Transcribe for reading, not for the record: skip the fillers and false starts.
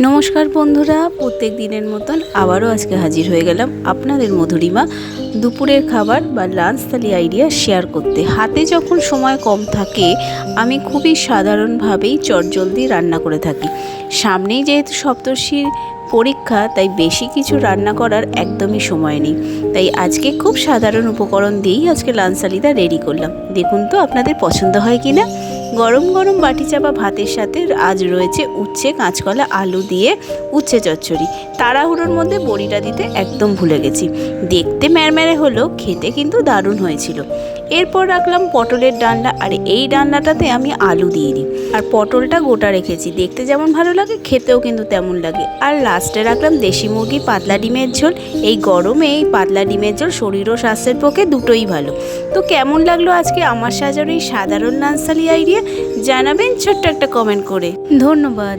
নমস্কার বন্ধুরা, প্রত্যেক দিনের মতন আবারও আজকে হাজির হয়ে গেলাম আপনাদের মধুরিমা দুপুরের খাবার বা লাঞ্চ থালি আইডিয়া শেয়ার করতে। হাতে যখন সময় কম থাকে আমি খুবই সাধারণভাবেই চটজলদি রান্না করে থাকি। সামনেই যেহেতু সপ্তর্ষির পরীক্ষা, তাই বেশি কিছু রান্না করার একদমই সময় নেই। তাই আজকে খুব সাধারণ উপকরণ দিয়েই আজকে লাঞ্চ থালিটা রেডি করলাম। দেখুন তো আপনাদের পছন্দ হয় কি না। গরম গরম বাটি চাপা ভাতের সাথে আজ রয়েছে উচ্ছে, কাঁচকলা, আলু দিয়ে উচ্ছে চচ্চড়ি। তাড়াহুড়োর মধ্যে বড়িটা দিতে একদম ভুলে গেছি। দেখতে ম্যারম্যারে হলেও খেতে কিন্তু দারুণ হয়েছিল। এরপর রাখলাম পটলের ডালনা, আর এই ডালনাটাতে আমি আলু দিয়ে দিই। আর পটলটা গোটা রেখেছি, দেখতে যেমন ভালো লাগে খেতেও কিন্তু তেমন লাগে। আর লাস্টে রাখলাম দেশি মুরগি পাতলা ডিমের ঝোল। এই গরমে এই পাতলা ডিমের ঝোল শরীর ও স্বাস্থ্যের পক্ষে দুটোই ভালো। তো কেমন লাগলো আজকে আমার সাজানো এই সাধারণ লাঞ্চ থালি আইডিয়া জানাবেন ছোট্ট একটা কমেন্ট করে। ধন্যবাদ।